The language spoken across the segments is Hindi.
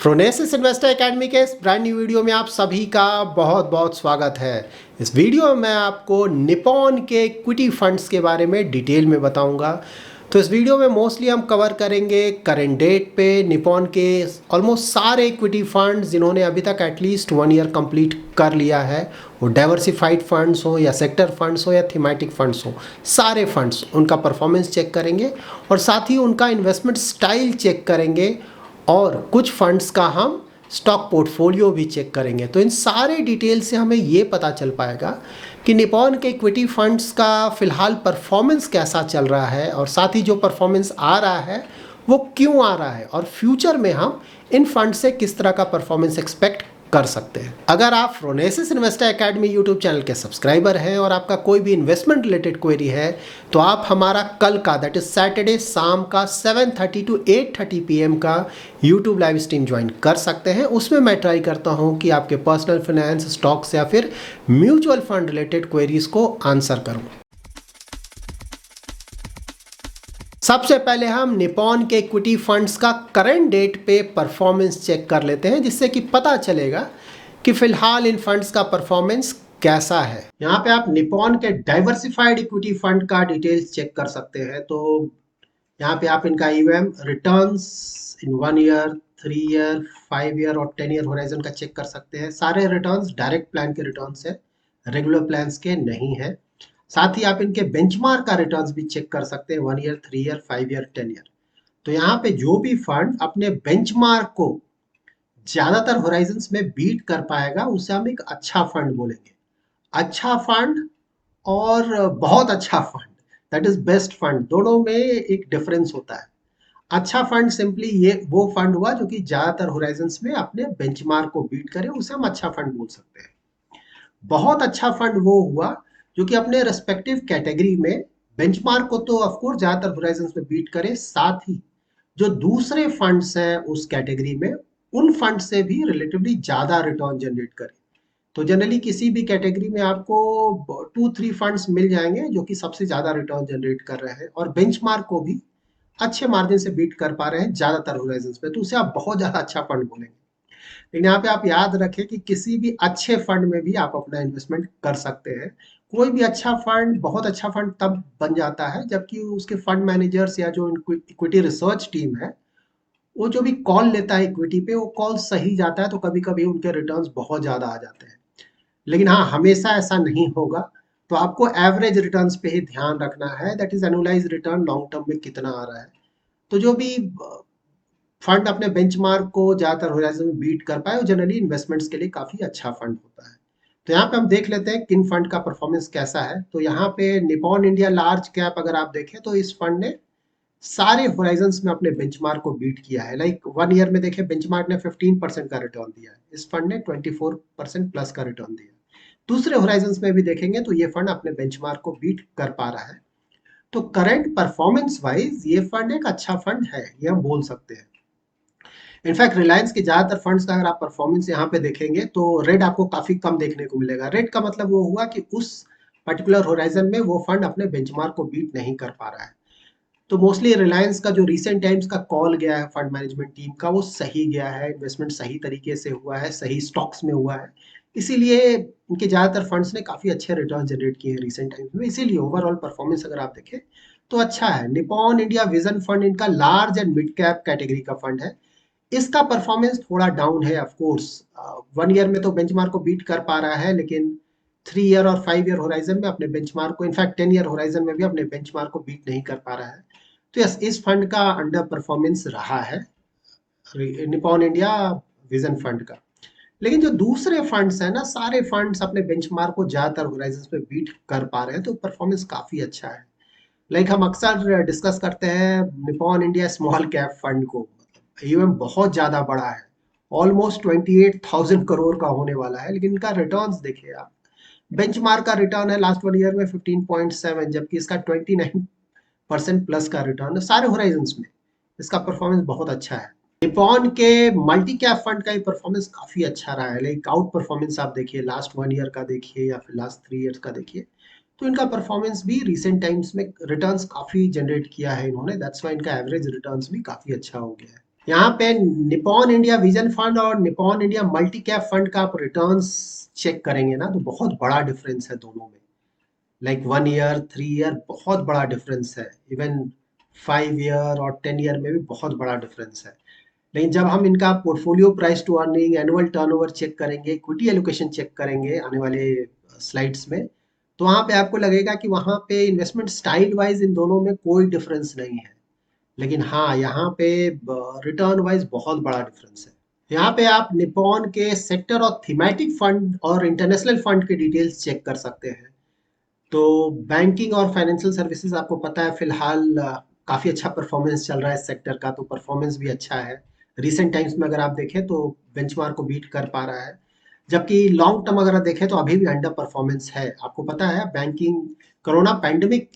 प्रोनेसिस इन्वेस्टर एकेडमी के इस ब्रांड न्यू वीडियो में आप सभी का बहुत बहुत स्वागत है। इस वीडियो में मैं आपको निपॉन के इक्विटी फंड्स के बारे में डिटेल में बताऊंगा। तो इस वीडियो में मोस्टली हम कवर करेंगे करेंट डेट पे निपॉन के ऑलमोस्ट सारे इक्विटी फंड्स जिन्होंने अभी तक एटलीस्ट 1 ईयर कंप्लीट कर लिया है, वो डाइवर्सिफाइड फंड्स हो या सेक्टर फंड्स हो या थीमेटिक फंड्स हो, सारे फंड्स उनका परफॉर्मेंस चेक करेंगे और साथ ही उनका इन्वेस्टमेंट स्टाइल चेक करेंगे और कुछ फंड्स का हम स्टॉक पोर्टफोलियो भी चेक करेंगे। तो इन सारे डिटेल से हमें ये पता चल पाएगा कि निपॉन के इक्विटी फंड्स का फ़िलहाल परफॉर्मेंस कैसा चल रहा है और साथ ही जो परफॉर्मेंस आ रहा है वो क्यों आ रहा है और फ्यूचर में हम इन फंड से किस तरह का परफॉर्मेंस एक्सपेक्ट कर सकते हैं। अगर आप प्रोनेसिस इन्वेस्टर एकेडमी यूट्यूब चैनल के सब्सक्राइबर हैं और आपका कोई भी इन्वेस्टमेंट रिलेटेड क्वेरी है तो आप हमारा कल का दैट इज सैटरडे शाम का 7:30 to 8:30 PM का यूट्यूब लाइव स्ट्रीम ज्वाइन कर सकते हैं। उसमें मैं ट्राई करता हूं कि आपके पर्सनल फाइनेंस, स्टॉक्स या फिर म्यूचुअल फंड रिलेटेड क्वेरीज को आंसर करूं। सबसे पहले हम निपॉन के इक्विटी फंड्स का करंट डेट पे परफॉर्मेंस चेक कर लेते हैं, जिससे कि पता चलेगा कि फिलहाल इन फंड्स का परफॉर्मेंस कैसा है। यहाँ पे आप निपॉन के डाइवर्सिफाइड इक्विटी फंड का डिटेल्स चेक कर सकते हैं। तो यहाँ पे आप इनका EVM returns in 1 year, 3 year, 5 year और 10 ईयर होराइजन का चेक कर सकते हैं। सारे रिटर्न्स डायरेक्ट प्लान के रिटर्न्स है, रेगुलर प्लान्स के नहीं है। साथ ही आप इनके बेंचमार्क का रिटर्न्स भी चेक कर सकते हैं, 1 ईयर, 3 ईयर, 5 ईयर, 10 ईयर। तो यहाँ पे जो भी फंड अपने बेंचमार्क को ज्यादातर होराइजन्स में बीट कर पाएगा उसे हम एक अच्छा फंड बोलेंगे। अच्छा फंड और बहुत अच्छा fund, that is best fund, दोनों में एक डिफरेंस होता है। अच्छा फंड सिंपली ये वो फंड हुआ जो कि ज्यादातर होराइजन्स में अपने बेंचमार्क को बीट करे, उसे हम अच्छा फंड बोल सकते हैं। बहुत अच्छा फंड वो हुआ जो कि अपने रेस्पेक्टिव कैटेगरी में बेंचमार्क को तो ऑफ कोर्स ज्यादातर होराइजन्स में बीट करे, साथ ही जो दूसरे फंड्स हैं उस कैटेगरी में उन फंड से भी रिलेटिवली ज्यादा रिटर्न जनरेट करे। तो जनरली किसी भी कैटेगरी में आपको 2-3 फंड्स मिल जाएंगे जो कि सबसे ज्यादा रिटर्न जनरेट कर रहे हैं और बेंचमार्क को भी अच्छे मार्जिन से बीट कर पा रहे हैं ज्यादातर होराइजन्स पे, तो उसे आप बहुत ज्यादा अच्छा फंड बोलेंगे। लेकिन यहाँ पे आप याद रखें कि किसी भी अच्छे फंड में भी आप अपना इन्वेस्टमेंट कर सकते हैं। कोई भी अच्छा फंड बहुत अच्छा फंड तब बन जाता है जबकि उसके फंड मैनेजर्स या जो इक्विटी रिसर्च टीम है वो जो भी कॉल लेता है इक्विटी पे वो कॉल सही जाता है, तो कभी कभी उनके रिटर्न्स बहुत ज्यादा आ जाते हैं। लेकिन हाँ, हमेशा ऐसा नहीं होगा। तो आपको एवरेज रिटर्न्स पे ही ध्यान रखना है, that is annualise return long term में कितना आ रहा है। तो जो भी फंड अपने बेंचमार्क को ज्यादातर होराइजन में बीट कर पाए वो जनरली इन्वेस्टमेंट्स के लिए काफी अच्छा फंड होता है। तो यहाँ पे हम देख लेते हैं किन फंड का परफॉर्मेंस कैसा है। तो यहाँ पे निपॉन इंडिया लार्ज कैप अगर आप देखें तो इस फंड ने सारे होराइजन्स में अपने बेंचमार्क को बीट किया है। लाइक 1 ईयर में देखें बेंचमार्क ने 15% का रिटर्न दिया है, इस फंड ने 24% प्लस का रिटर्न दिया। दूसरे होराइजन्स में भी देखेंगे तो ये फंड अपने बेंचमार्क को बीट कर पा रहा है। तो करंट परफॉर्मेंस वाइज ये फंड एक अच्छा फंड है, ये हम बोल सकते हैं। इनफैक्ट रिलायंस के ज्यादातर फंड्स का अगर आप परफॉर्मेंस यहाँ पे देखेंगे तो रेड आपको काफी कम देखने को मिलेगा। रेड का मतलब वो हुआ कि उस पर्टिकुलर होराइजन में वो फंड अपने बेंचमार्क को बीट नहीं कर पा रहा है। तो मोस्टली रिलायंस का जो रिसेंट टाइम्स का कॉल गया है फंड मैनेजमेंट टीम का वो सही गया है, इन्वेस्टमेंट सही तरीके से हुआ है, सही स्टॉक्स में हुआ है। इसीलिए इनके ज्यादातर फंड्स ने काफी अच्छे रिटर्न जनरेट किए हैं रिसेंट टाइम्स में, इसीलिए ओवरऑल परफॉर्मेंस अगर आप देखें तो अच्छा है। निपॉन इंडिया विजन फंड इनका large and mid cap category का फंड है। इसका परफॉर्मेंस थोड़ा डाउन है ऑफ कोर्स। 1 ईयर में तो बेंचमार्क को बीट कर पा रहा है, लेकिन 3 ईयर और 5 ईयर होराइजन में अपने बेंचमार्क को, इनफैक्ट 10 ईयर होराइजन में भी अपने बेंचमार्क को बीट नहीं कर पा रहा है। तो यस, इस फंड का अंडर परफॉर्मेंस रहा है निपॉन इंडिया विजन फंड का। लेकिन जो दूसरे फंड्स हैं ना, सारे फंड्स अपने बेंचमार्क को ज्यादातर होराइजन पे बीट कर पा रहे हैं, तो परफॉर्मेंस काफी अच्छा है। लाइक हम अक्सर डिस्कस करते हैं Nippon India small cap fund को, ईवीएम बहुत ज्यादा बड़ा है, ऑलमोस्ट 28,000 करोड़ का होने वाला है, लेकिन इनका रिटर्न्स देखिए आप। बेंचमार्क का रिटर्न है लास्ट 1 ईयर में 15.7, जबकि इसका 29% प्लस का रिटर्न है सारे होराइजन्स में। इसका परफॉर्मेंस बहुत अच्छा है। निपॉन के मल्टी कैप फंड का ही परफॉर्मेंस काफी अच्छा रहा है। लाइक आउट परफॉर्मेंस आप देखिए, लास्ट 1 ईयर का देखिए या फिर लास्ट 3 ईयर्स का देखिए, तो इनका परफॉर्मेंस भी रिसेंट टाइम्स में रिटर्न्स काफी जनरेट किया है इन्होंने, दैट्स व्हाई इनका एवरेज रिटर्न्स भी काफी अच्छा हो गया है। यहाँ पे निपॉन इंडिया विजन फंड और Nippon India multi cap fund का आप रिटर्न्स चेक करेंगे ना, तो बहुत बड़ा डिफरेंस है दोनों में। लाइक 1 ईयर 3 ईयर बहुत बड़ा डिफरेंस है। इवन 5 ईयर और 10 ईयर में भी बहुत बड़ा डिफरेंस है। लेकिन जब हम इनका portfolio price to earning, annual turnover check करेंगे, इक्विटी एलोकेशन चेक करेंगे आने वाले स्लाइड्स में, तो वहां पे आपको लगेगा कि वहां पे इन्वेस्टमेंट स्टाइल वाइज इन दोनों में कोई डिफरेंस नहीं है। लेकिन हाँ, यहाँ पे रिटर्न वाइज बहुत बड़ा डिफरेंस है। यहाँ पे आप निपॉन के सेक्टर और थीमेटिक फंड और इंटरनेशनल फंड के डिटेल्स चेक कर सकते हैं। तो बैंकिंग और फाइनेंशियल सर्विसेज आपको पता है फिलहाल काफ़ी अच्छा परफॉर्मेंस चल रहा है इस सेक्टर का, तो परफॉर्मेंस भी अच्छा है। रिसेंट टाइम्स में अगर आप देखें तो बेंचमार्क को बीट कर पा रहा है। जबकि लॉन्ग टर्म अगर आप देखें तो अभी भी अंडर परफॉर्मेंस है। आपको पता है बैंकिंग, कोरोना पैंडेमिक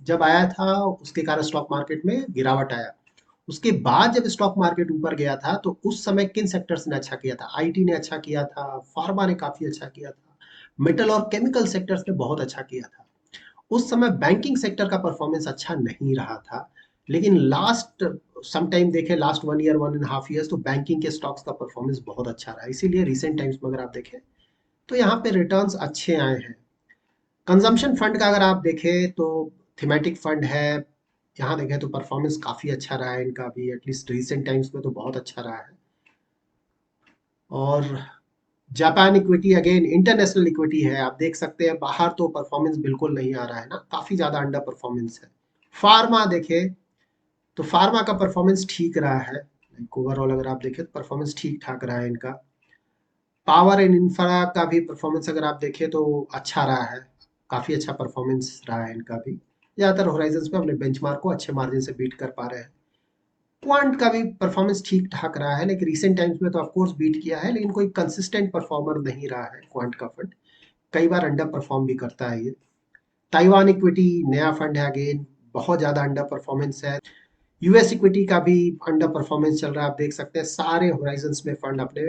जब आया था उसके कारण स्टॉक मार्केट में गिरावट आया। उसके बाद जब स्टॉक मार्केट ऊपर गया था तो उस समय किन सेक्टर्स ने अच्छा किया था? आईटी ने अच्छा किया था, फार्मा ने काफ़ी अच्छा किया था, मेटल और केमिकल सेक्टर्स ने बहुत अच्छा किया था। उस समय बैंकिंग सेक्टर का परफॉर्मेंस अच्छा नहीं रहा था। लेकिन लास्ट सम टाइम देखें, लास्ट 1 ईयर 1.5 ईयर्स, तो बैंकिंग के स्टॉक्स का परफॉर्मेंस बहुत अच्छा रहा। इसीलिए रिसेंट टाइम्स में अगर आप देखें तो यहाँ पे रिटर्न्स अच्छे आए हैं। कंजम्पशन फंड का अगर आप देखें तो थीमेटिक फंड है, यहाँ देखें तो परफॉर्मेंस काफ़ी अच्छा रहा है इनका भी, एटलीस्ट रिसेंट टाइम्स में तो बहुत अच्छा रहा है। और Japan equity again international equity है, आप देख सकते हैं बाहर तो परफॉर्मेंस बिल्कुल नहीं आ रहा है ना, काफ़ी ज़्यादा अंडर परफॉर्मेंस है। फार्मा देखें तो फार्मा का परफॉर्मेंस ठीक रहा है। ओवरऑल अगर आप देखें तो परफॉर्मेंस ठीक ठाक रहा है इनका। पावर एंड इंफ्रा का भी परफॉर्मेंस अगर आप देखें तो अच्छा रहा है, काफ़ी अच्छा परफॉर्मेंस रहा है इनका भी। ज़्यादातर होराइजन्स में अपने बेंचमार्क को अच्छे मार्जिन से बीट कर पा रहे हैं। क्वांट का भी परफॉर्मेंस ठीक ठाक रहा है, लेकिन रिसेंट टाइम्स में तो ऑफकोर्स बीट किया है, लेकिन कोई कंसिस्टेंट परफॉर्मर नहीं रहा है क्वांट का फंड। कई बार अंडर परफॉर्म भी करता है ये। ताइवान इक्विटी नया फंड है, अगेन बहुत ज़्यादा अंडर परफॉर्मेंस है। यूएस इक्विटी का भी अंडर परफॉर्मेंस चल रहा है, आप देख सकते हैं सारे होराइजन्स में फंड अपने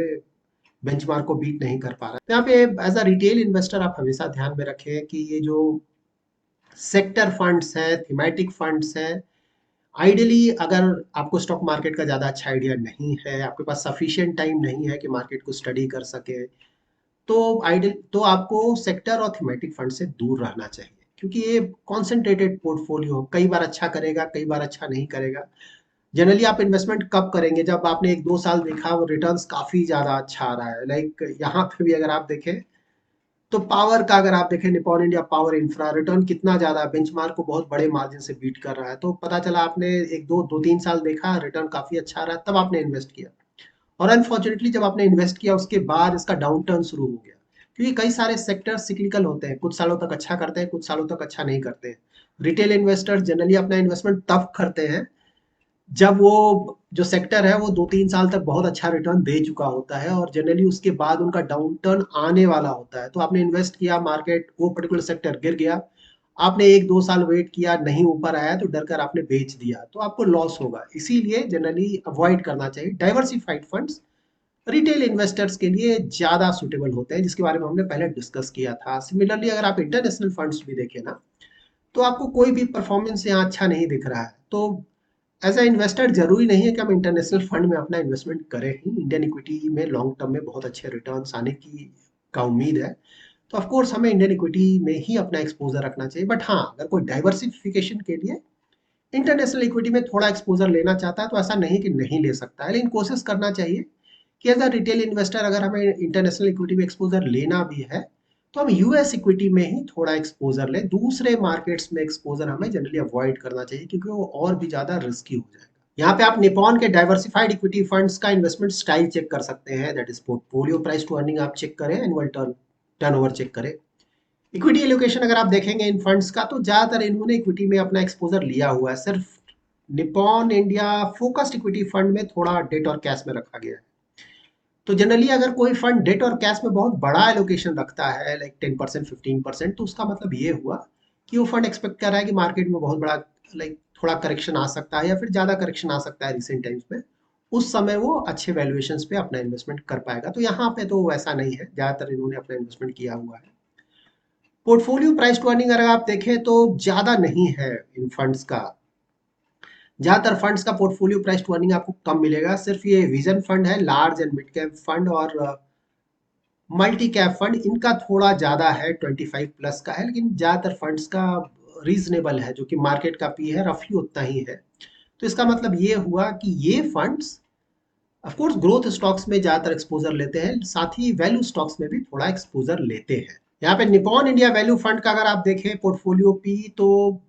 बेंचमार्क को बीट नहीं कर पा रहा है। यहाँ पे एज अ रिटेल इन्वेस्टर आप हमेशा ध्यान में रखें कि ये जो सेक्टर फंड्स हैं, थीमेटिक फंड्स हैं, आइडियली अगर आपको स्टॉक मार्केट का ज़्यादा अच्छा आइडिया नहीं है, आपके पास सफिशिएंट टाइम नहीं है कि मार्केट को स्टडी कर सके, तो आइडियल तो आपको सेक्टर और थीमेटिक फंड से दूर रहना चाहिए, क्योंकि ये कॉन्सेंट्रेटेड पोर्टफोलियो कई बार अच्छा करेगा, कई बार अच्छा नहीं करेगा। जनरली आप इन्वेस्टमेंट कब करेंगे? जब आपने 1-2 साल देखा वो रिटर्न्स काफ़ी ज़्यादा अच्छा आ रहा है। लाइक यहाँ पे भी अगर आप देखें तो पावर का अगर आप देखें, Nippon India power infra return कितना ज्यादा बेंचमार्क को बहुत बड़े मार्जिन से बीट कर रहा है। तो पता चला आपने एक दो दो तीन साल देखा रिटर्न काफी अच्छा रहा, तब आपने इन्वेस्ट किया। और अनफॉर्चुनेटली जब आपने इन्वेस्ट किया उसके बाद इसका डाउन टर्न शुरू हो गया, क्योंकि कई सारे सेक्टर सिक्लिकल होते हैं, कुछ सालों तक अच्छा करते हैं, कुछ सालों तक अच्छा नहीं करते हैं। रिटेल इन्वेस्टर्स जनरली अपना इन्वेस्टमेंट तब करते हैं जब वो जो सेक्टर है वो 2-3 साल तक बहुत अच्छा रिटर्न दे चुका होता है, और जनरली उसके बाद उनका डाउन टर्न आने वाला होता है। तो आपने इन्वेस्ट किया, मार्केट वो पर्टिकुलर सेक्टर गिर गया, आपने 1-2 साल वेट किया, नहीं ऊपर आया तो डर कर आपने बेच दिया, तो आपको लॉस होगा। इसीलिए जनरली अवॉइड करना चाहिए। डाइवर्सिफाइड फंड्स रिटेल इन्वेस्टर्स के लिए ज़्यादा सुटेबल होते हैं, जिसके बारे में हमने पहले डिस्कस किया था। सिमिलरली अगर आप इंटरनेशनल फंड्स भी देखें ना, तो आपको कोई भी परफॉर्मेंस यहाँ अच्छा नहीं दिख रहा है। तो एज अ इन्वेस्टर जरूरी नहीं है कि हम इंटरनेशनल फंड में अपना इन्वेस्टमेंट करें ही। इंडियन इक्विटी में लॉन्ग टर्म में बहुत अच्छे रिटर्न्स आने की का उम्मीद है, तो ऑफ कोर्स हमें इंडियन इक्विटी में ही अपना एक्सपोजर रखना चाहिए। बट हाँ, अगर कोई डाइवर्सिफिकेशन के लिए इंटरनेशनल इक्विटी में थोड़ा एक्सपोजर लेना चाहता है तो ऐसा नहीं कि नहीं ले सकता है, लेकिन कोशिश करना चाहिए कि एज अ रिटेल इन्वेस्टर अगर हमें इंटरनेशनल इक्विटी में एक्सपोजर लेना भी है तो हम यूएस इक्विटी में ही थोड़ा एक्सपोजर लें। दूसरे मार्केट्स में एक्सपोजर हमें जनरली अवॉइड करना चाहिए, क्योंकि वो और भी ज़्यादा रिस्की हो जाएगा। यहाँ पे आप निपॉन के डाइवर्सिफाइड इक्विटी फंड्स का इन्वेस्टमेंट स्टाइल चेक कर सकते हैं, that is portfolio price to earning आप चेक करें, एनुअल टर्नओवर चेक करें। इक्विटी एलोकेशन अगर आप देखेंगे इन फंड्स का, तो ज्यादातर इन्होंने इक्विटी में अपना एक्सपोजर लिया हुआ है। सिर्फ Nippon India focused equity fund में थोड़ा डेट और कैश में रखा गया है। तो जनरली अगर कोई फंड डेट और कैश में बहुत बड़ा एलोकेशन रखता है, लाइक 10% 15%, तो उसका मतलब ये हुआ कि वो फंड एक्सपेक्ट कर रहा है कि मार्केट में बहुत बड़ा, लाइक थोड़ा करेक्शन आ सकता है या फिर ज़्यादा करेक्शन आ सकता है रिसेंट टाइम्स में। उस समय वो अच्छे वैल्यूएशंस पे अपना इन्वेस्टमेंट कर पाएगा। तो यहाँ पे तो वैसा नहीं है, ज़्यादातर इन्होंने अपना इन्वेस्टमेंट किया हुआ है। पोर्टफोलियो प्राइस टू अर्निंग अगर आप देखें तो ज़्यादा नहीं है इन फंड्स का। ज़्यादातर फंड्स का पोर्टफोलियो प्राइस टू अर्निंग आपको कम मिलेगा। सिर्फ ये विजन फंड है, large and mid cap fund और मल्टी कैप फंड, इनका थोड़ा ज़्यादा है, 25 प्लस का है, लेकिन ज़्यादातर फंड्स का रीजनेबल है, जो कि मार्केट का पी है रफली उतना ही है। तो इसका मतलब ये हुआ कि ये funds of course growth stocks में ज़्यादातर एक्सपोजर लेते हैं, साथ ही वैल्यू स्टॉक्स में भी थोड़ा एक्सपोजर लेते हैं। यहाँ पे निपॉन इंडिया वैल्यू फंड का अगर आप देखें पोर्टफोलियो पी, तो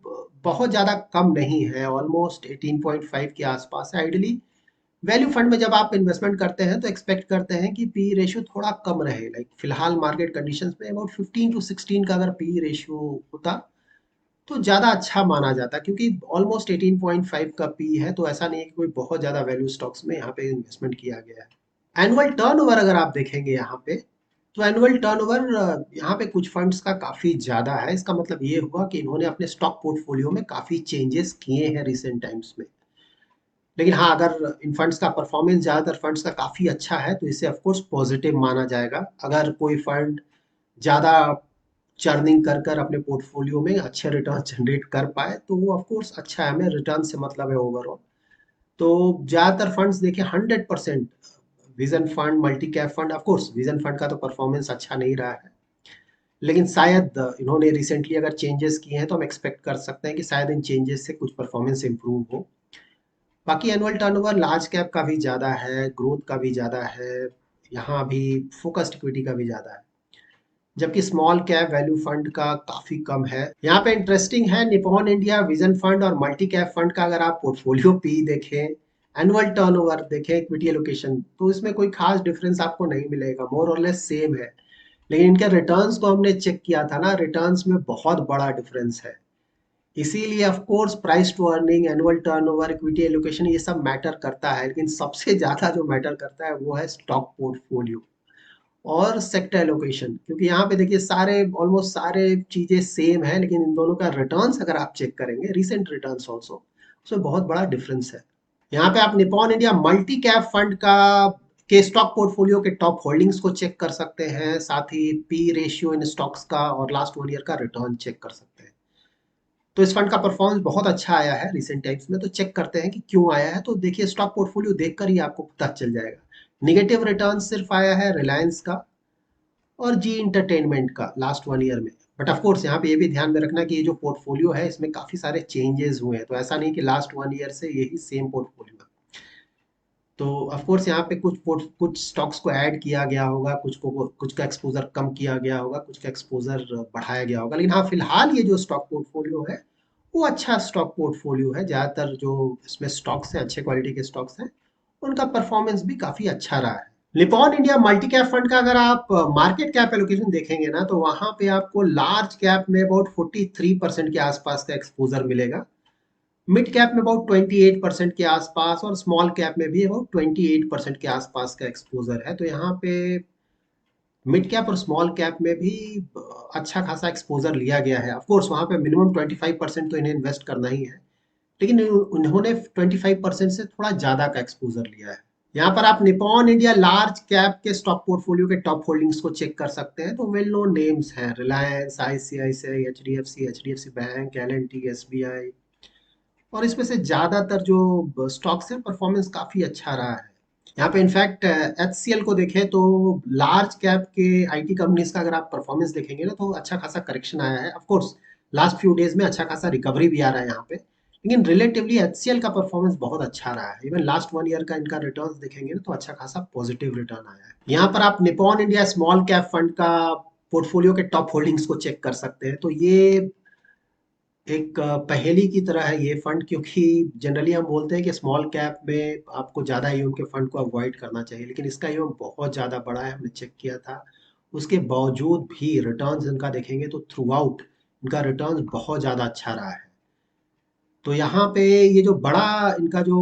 बहुत ज़्यादा कम नहीं है, ऑलमोस्ट 18.5 के आसपास है। आइडली वैल्यू फंड में जब आप इन्वेस्टमेंट करते हैं तो एक्सपेक्ट करते हैं कि पी रेशियो थोड़ा कम रहे, लाइक फिलहाल मार्केट कंडीशंस में अबाउट 15 टू 16 का अगर पी रेशियो होता तो ज़्यादा अच्छा माना जाता, क्योंकि ऑलमोस्ट 18.5 का पी है, तो ऐसा नहीं है कि कोई बहुत ज़्यादा वैल्यू स्टॉक्स में यहाँ पे इन्वेस्टमेंट किया गया है। एनुअल टर्नओवर अगर आप देखेंगे यहाँ पे, तो एनुअल टर्नओवर यहाँ पे कुछ फंड्स का काफ़ी ज़्यादा है। इसका मतलब ये हुआ कि इन्होंने अपने स्टॉक पोर्टफोलियो में काफ़ी चेंजेस किए हैं रिसेंट टाइम्स में। लेकिन हाँ, अगर इन फंड्स का परफॉर्मेंस ज़्यादातर फंड्स का काफ़ी अच्छा है तो इसे ऑफ कोर्स पॉजिटिव माना जाएगा। अगर कोई फंड ज़्यादा चर्निंग कर कर अपने पोर्टफोलियो में अच्छे रिटर्न जनरेट कर पाए तो वो ऑफ कोर्स अच्छा है, हमें रिटर्न से मतलब है ओवरऑल। तो ज़्यादातर फंड्स देखिए 100% vision fund, multi cap fund, of course vision fund का तो परफॉर्मेंस अच्छा नहीं रहा है, लेकिन शायद इन्होंने रिसेंटली अगर चेंजेस किए हैं तो हम एक्सपेक्ट कर सकते हैं कि शायद इन चेंजेस से कुछ परफॉर्मेंस इंप्रूव हो। बाकी एनुअल टर्नओवर लार्ज कैप का भी ज़्यादा है, ग्रोथ का भी ज़्यादा है, यहाँ भी फोकस्ड इक्विटी का भी ज़्यादा है, जबकि स्मॉल कैप वैल्यू फंड का काफ़ी कम है। यहाँ पे इंटरेस्टिंग है, निपॉन इंडिया विजन फंड और मल्टी कैप फंड का अगर आप पोर्टफोलियो पी देखें, एनुअल टर्नओवर देखें, इक्विटी एलोकेशन, तो इसमें कोई खास डिफरेंस आपको नहीं मिलेगा, मोर और लेस सेम है। लेकिन इनके रिटर्न्स को हमने चेक किया था ना, रिटर्न्स में बहुत बड़ा डिफरेंस है। इसीलिए of course price to earning, annual turnover, equity allocation ये सब मैटर करता है, लेकिन सबसे ज़्यादा जो मैटर करता है वो है स्टॉक पोर्टफोलियो और सेक्टर एलोकेशन। क्योंकि यहाँ पे देखिए सारे ऑलमोस्ट सारे चीज़ें सेम है, लेकिन इन दोनों का रिटर्न्स अगर आप चेक करेंगे, रिसेंट रिटर्न्स ऑल्सो, उसमें बहुत बड़ा डिफरेंस है। यहाँ पे आप Nippon India multi cap fund का के स्टॉक पोर्टफोलियो के टॉप होल्डिंग्स को चेक कर सकते हैं, साथ ही पी रेशियो इन स्टॉक्स का और लास्ट 1 ईयर का रिटर्न चेक कर सकते हैं। तो इस फंड का परफॉर्मेंस बहुत अच्छा आया है रिसेंट टाइम्स में। तो चेक करते हैं कि क्यों आया है, तो देखिए स्टॉक पोर्टफोलियो देखकर ही आपको पता चल जाएगा। निगेटिव रिटर्न सिर्फ आया है रिलायंस का और जी इंटरटेनमेंट का लास्ट 1 ईयर में। बट ऑफ कोर्स यहाँ पे ये भी ध्यान में रखना कि ये जो पोर्टफोलियो है इसमें काफी सारे चेंजेस हुए हैं, तो ऐसा नहीं कि लास्ट 1 ईयर से यही सेम पोर्टफोलियो है। तो ऑफ कोर्स यहाँ पे कुछ स्टॉक्स को ऐड किया गया होगा, कुछ का एक्सपोजर कम किया गया होगा, कुछ का एक्सपोजर बढ़ाया गया होगा, लेकिन हाँ फिलहाल ये जो स्टॉक पोर्टफोलियो है वो अच्छा स्टॉक पोर्टफोलियो है। ज़्यादातर जो इसमें स्टॉक्स हैं, अच्छे क्वालिटी के स्टॉक्स हैं, उनका परफॉर्मेंस भी काफ़ी अच्छा रहा है। Nippon India multi cap fund का अगर आप मार्केट कैप एलोकेशन देखेंगे ना, तो वहाँ पे आपको लार्ज कैप में अबाउट 43% के आसपास का एक्सपोजर मिलेगा, मिड कैप में अबाउट 28% के आसपास और स्मॉल कैप में भी अबाउट 28% के आसपास का एक्सपोजर है। तो यहाँ पे मिड कैप और स्मॉल कैप में भी अच्छा खासा एक्सपोजर लिया गया है। ऑफ कोर्स वहाँ पे मिनिमम 25% तो इन्हें इन्वेस्ट करना ही है, लेकिन उन्होंने 25% से थोड़ा ज़्यादा का एक्सपोजर लिया है। यहाँ पर आप निपॉन इंडिया लार्ज कैप के स्टॉक पोर्टफोलियो के टॉप होल्डिंग्स को चेक कर सकते हैं। तो वेल नोन नेम्स हैं, Reliance, ICICI, HDFC bank, L&T, SBI, और इसमें से ज़्यादातर जो स्टॉक्स हैं परफॉर्मेंस काफ़ी अच्छा रहा है। यहाँ पे इनफैक्ट एचसीएल को देखें तो लार्ज कैप के आईटी कंपनीज का अगर आप परफॉर्मेंस देखेंगे ना, तो अच्छा खासा करेक्शन आया है। Of course last few days में अच्छा खासा रिकवरी भी आ रहा है यहाँ पे, लेकिन रिलेटिवली एचसीएल का परफॉर्मेंस बहुत अच्छा रहा है। इवन लास्ट 1 ईयर का इनका रिटर्न्स देखेंगे ना, तो अच्छा खासा पॉजिटिव रिटर्न आया है। यहाँ पर आप Nippon India small cap fund का पोर्टफोलियो के टॉप होल्डिंग्स को चेक कर सकते हैं। तो ये एक पहेली की तरह है ये फंड, क्योंकि जनरली हम बोलते हैं कि स्मॉल कैप में आपको ज़्यादा ईएम के फंड को अवॉइड करना चाहिए, लेकिन इसका ईएम बहुत ज़्यादा बड़ा है, हमने चेक किया था। उसके बावजूद भी रिटर्न्स इनका देखेंगे तो थ्रू आउट इनका रिटर्न्स बहुत ज़्यादा अच्छा रहा है। तो यहाँ पे ये जो बड़ा इनका जो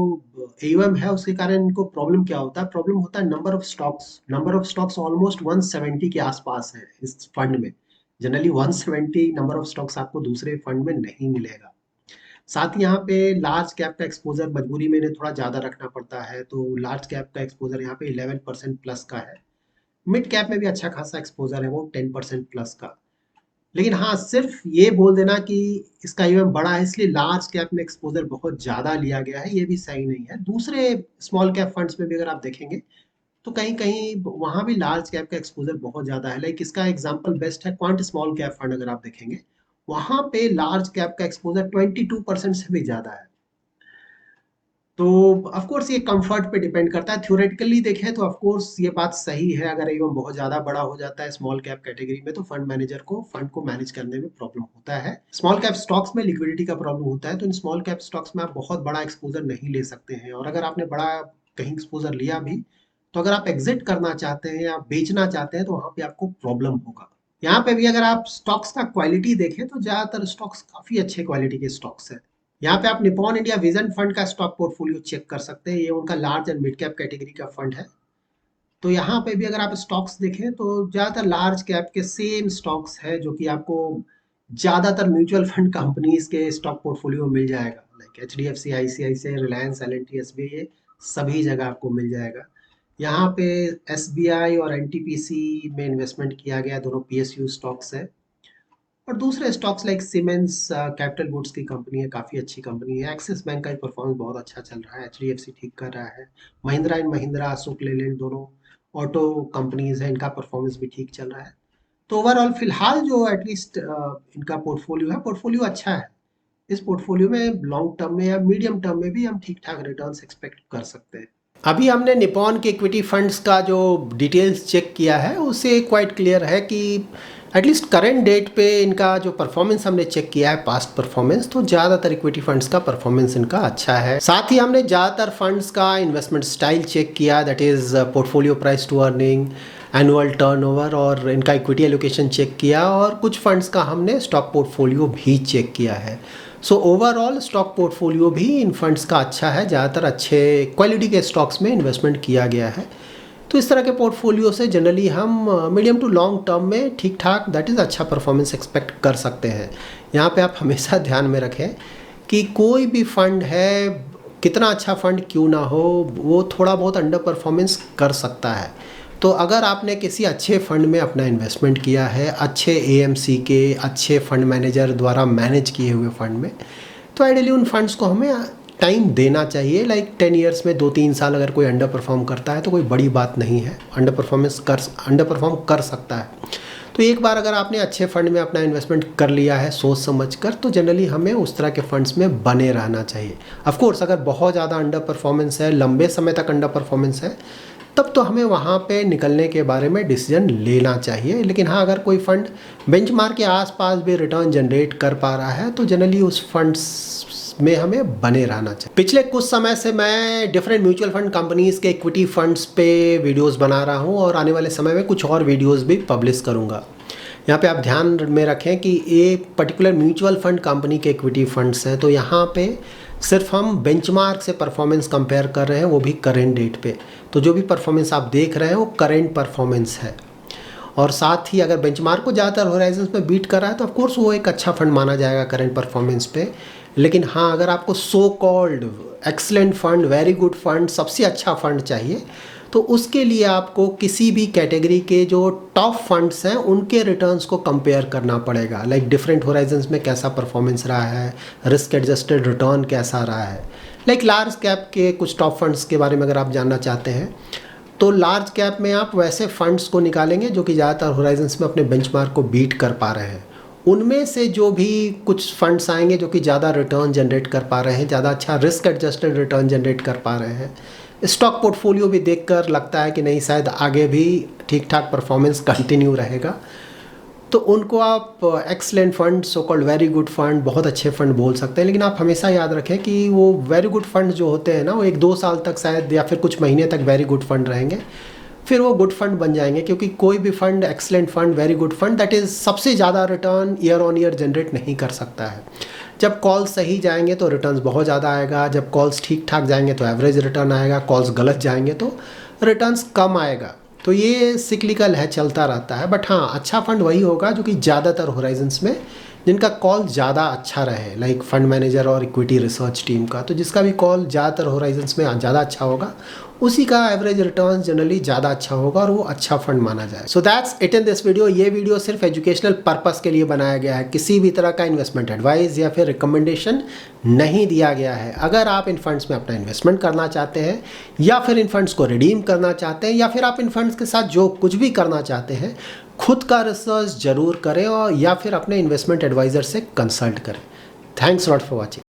एयूएम है, उसके कारण इनको प्रॉब्लम क्या होता है, प्रॉब्लम होता है नंबर ऑफ स्टॉक्स ऑलमोस्ट 170 के आसपास है इस फंड में। जनरली 170 नंबर ऑफ स्टॉक्स आपको दूसरे फंड में नहीं मिलेगा। साथ ही यहाँ पे लार्ज कैप का एक्सपोजर मजबूरी में इन्हें थोड़ा ज़्यादा रखना पड़ता है, तो लार्ज कैप का एक्सपोजर यहाँ पे 11% प्लस का है। मिड कैप में भी अच्छा खासा एक्सपोजर है, वो 10% प्लस का। लेकिन हाँ, सिर्फ ये बोल देना कि इसका ईवीएम बड़ा है इसलिए लार्ज कैप में एक्सपोजर बहुत ज़्यादा लिया गया है, ये भी सही नहीं है। दूसरे स्मॉल कैप फंड्स में भी अगर आप देखेंगे तो कहीं-कहीं वहाँ भी लार्ज कैप का एक्सपोज़र बहुत ज़्यादा है। लाइक इसका एग्ज़ाम्पल बेस्ट है क्वांट स्मॉल कैप फंड अगर आप देखेंगे, वहाँ पे लार्ज कैप का एक्सपोज़र 22% से भी ज़्यादा है। तो ऑफ कोर्स ये कंफर्ट पे डिपेंड करता है। थ्योरेटिकली देखें तो ऑफ कोर्स ये बात सही है, अगर एवन बहुत ज़्यादा बड़ा हो जाता है स्मॉल कैप कैटेगरी में तो फंड मैनेजर को फंड को मैनेज करने में प्रॉब्लम होता है। स्मॉल कैप स्टॉक्स में लिक्विडिटी का प्रॉब्लम होता है, तो इन स्मॉल कैप स्टॉक्स में आप बहुत बड़ा एक्सपोज़र नहीं ले सकते हैं, और अगर आपने बड़ा कहीं एक्सपोज़र लिया भी, तो अगर आप एग्जिट करना चाहते हैं या बेचना चाहते हैं तो वहाँ पे आपको प्रॉब्लम होगा। यहाँ पे भी अगर आप स्टॉक्स का क्वालिटी देखें तो ज़्यादातर स्टॉक्स काफ़ी अच्छे क्वालिटी के स्टॉक्स हैं। यहाँ पे आप निपॉन इंडिया विजन फंड का स्टॉक पोर्टफोलियो चेक कर सकते हैं, ये उनका large and mid cap category का फंड है। तो यहाँ पे भी अगर आप स्टॉक्स देखें तो ज़्यादातर लार्ज कैप के सेम स्टॉक्स है जो कि आपको ज़्यादातर म्यूचुअल फंड कंपनीज के स्टॉक पोर्टफोलियो मिल जाएगा, like HDFC, ICICI, Reliance, L&T, SBI, ये सभी जगह आपको मिल जाएगा। यहाँ पे SBI और NTPC में इन्वेस्टमेंट किया गया, दोनों PSU स्टॉक्स है। और दूसरे stocks like siemens capital goods की कंपनी है, काफ़ी अच्छी कंपनी है। एक्सिस बैंक का परफॉर्मेंस बहुत अच्छा चल रहा है, HDFC ठीक कर रहा है, महिंद्रा एंड महिंद्रा, अशोक लेलैंड दोनों ऑटो कंपनीज हैं, इनका परफॉर्मेंस भी ठीक चल रहा है। तो ओवरऑल फिलहाल जो एटलीस्ट इनका पोर्टफोलियो है, पोर्टफोलियो अच्छा है। इस पोर्टफोलियो में लॉन्ग टर्म में या मीडियम टर्म में भी हम ठीक ठाक रिटर्न्स एक्सपेक्ट कर सकते हैं। अभी हमने निपॉन के इक्विटी फंड्स का जो डिटेल्स चेक किया है उससे क्वाइट क्लियर है कि एटलीस्ट करंट डेट पे इनका जो परफॉर्मेंस हमने चेक किया है, पास्ट परफॉर्मेंस, तो ज़्यादातर इक्विटी फंड्स का परफॉर्मेंस इनका अच्छा है। साथ ही हमने ज़्यादातर फंड्स का इन्वेस्टमेंट स्टाइल चेक किया, that is portfolio price to earning, annual turnover, और इनका इक्विटी एलोकेशन चेक किया, और कुछ फंड्स का हमने स्टॉक पोर्टफोलियो भी चेक किया है। सो ओवरऑल स्टॉक पोर्टफोलियो भी इन फंड्स का अच्छा है, ज़्यादातर अच्छे क्वालिटी के स्टॉक्स में इन्वेस्टमेंट किया गया है। तो इस तरह के पोर्टफोलियो से जनरली हम मीडियम टू लॉन्ग टर्म में ठीक ठाक, दैट इज़ अच्छा परफॉर्मेंस एक्सपेक्ट कर सकते हैं। यहाँ पे आप हमेशा ध्यान में रखें कि कोई भी फंड है, कितना अच्छा फंड क्यों ना हो, वो थोड़ा बहुत अंडर परफॉर्मेंस कर सकता है। तो अगर आपने किसी अच्छे फंड में अपना इन्वेस्टमेंट किया है, अच्छे AMC के अच्छे फंड मैनेजर द्वारा मैनेज किए हुए फंड में, तो आइडियली उन फंड्स को हमें टाइम देना चाहिए। लाइक 10 ईयर्स में 2-3 साल अगर कोई अंडर परफॉर्म करता है तो कोई बड़ी बात नहीं है, अंडर परफॉर्म कर सकता है। तो एक बार अगर आपने अच्छे फंड में अपना इन्वेस्टमेंट कर लिया है सोच समझ कर, तो जनरली हमें उस तरह के फंड्स में बने रहना चाहिए। ऑफ कोर्स अगर बहुत ज़्यादा अंडर परफॉर्मेंस है, लंबे समय तक अंडर परफॉर्मेंस है, तब तो हमें वहाँ पे निकलने के बारे में डिसीजन लेना चाहिए। लेकिन हाँ, अगर कोई फंड बेंचमार्क के आसपास भी रिटर्न जनरेट कर पा रहा है तो जनरली उस फंड्स में हमें बने रहना चाहिए। पिछले कुछ समय से मैं डिफरेंट म्यूचुअल फंड कंपनीज के इक्विटी फंड्स पे वीडियोस बना रहा हूँ, और आने वाले समय में कुछ और वीडियोस भी पब्लिश करूँगा। यहाँ पे आप ध्यान में रखें कि एक पर्टिकुलर म्यूचुअल फंड कंपनी के इक्विटी फंड्स हैं, तो यहाँ पे सिर्फ हम बेंचमार्क से परफॉर्मेंस कंपेयर कर रहे हैं, वो भी करेंट डेट पे। तो जो भी परफॉर्मेंस आप देख रहे हैं वो करेंट परफॉर्मेंस है, और साथ ही अगर बेंचमार्क को ज़्यादातर होराइजन्स में बीट कर रहा है तो ऑफकोर्स वो एक अच्छा फंड माना जाएगा करेंट परफॉर्मेंस पे। लेकिन हाँ, अगर आपको so called excellent fund, very good fund, सबसे अच्छा फंड चाहिए, तो उसके लिए आपको किसी भी कैटेगरी के जो टॉप फंड्स हैं उनके रिटर्न्स को कंपेयर करना पड़ेगा। लाइक डिफरेंट होराइजन्स में कैसा परफॉर्मेंस रहा है, रिस्क एडजस्टेड रिटर्न कैसा रहा है। लाइक लार्ज कैप के कुछ टॉप फंड्स के बारे में अगर आप जानना चाहते हैं, तो लार्ज कैप में आप वैसे फंड्स को निकालेंगे जो कि ज़्यादातर होराइजन्स में अपने बेंचमार्क को बीट कर पा रहे हैं। उनमें से जो भी कुछ फंड्स आएंगे जो कि ज़्यादा रिटर्न जनरेट कर पा रहे हैं, ज़्यादा अच्छा रिस्क एडजस्टेड रिटर्न जनरेट कर पा रहे हैं, स्टॉक पोर्टफोलियो भी देखकर लगता है कि नहीं शायद आगे भी ठीक ठाक परफॉर्मेंस कंटिन्यू रहेगा, तो उनको आप excellent fund, so called very good fund, बहुत अच्छे फंड बोल सकते हैं। लेकिन आप हमेशा याद रखें कि वो वेरी गुड फंड जो होते हैं ना, वो 1-2 साल तक शायद या फिर कुछ महीने तक वेरी गुड फंड रहेंगे, फिर वो गुड फंड बन जाएंगे। क्योंकि कोई भी fund excellent fund, very good fund, that is सबसे ज़्यादा return year on year generate नहीं कर सकता है। जब कॉल्स सही जाएंगे तो रिटर्न्स बहुत ज़्यादा आएगा, जब कॉल्स ठीक ठाक जाएंगे तो एवरेज रिटर्न आएगा, कॉल्स गलत जाएंगे तो रिटर्न्स कम आएगा। तो ये सिक्लिकल है, चलता रहता है। बट हाँ, अच्छा फंड वही होगा जो कि ज़्यादातर होराइजन्स में जिनका कॉल ज़्यादा अच्छा रहे, लाइक फंड मैनेजर और इक्विटी रिसर्च टीम का, तो जिसका भी कॉल ज़्यादातर होराइजन्स में ज़्यादा अच्छा होगा, उसी का एवरेज रिटर्न जनरली ज़्यादा अच्छा होगा और वो अच्छा फंड माना जाए। So that's it in this video. ये वीडियो सिर्फ एजुकेशनल पर्पस के लिए बनाया गया है, किसी भी तरह का इन्वेस्टमेंट एडवाइस या फिर रिकमेंडेशन नहीं दिया गया है। अगर आप इन फंड्स में अपना इन्वेस्टमेंट करना चाहते हैं या फिर इन फंड्स को रिडीम करना चाहते हैं या फिर आप इन फंड्स के साथ जो कुछ भी करना चाहते हैं, खुद का रिसर्च जरूर करें और या फिर अपने इन्वेस्टमेंट एडवाइज़र से कंसल्ट करें। Thanks lot for watching.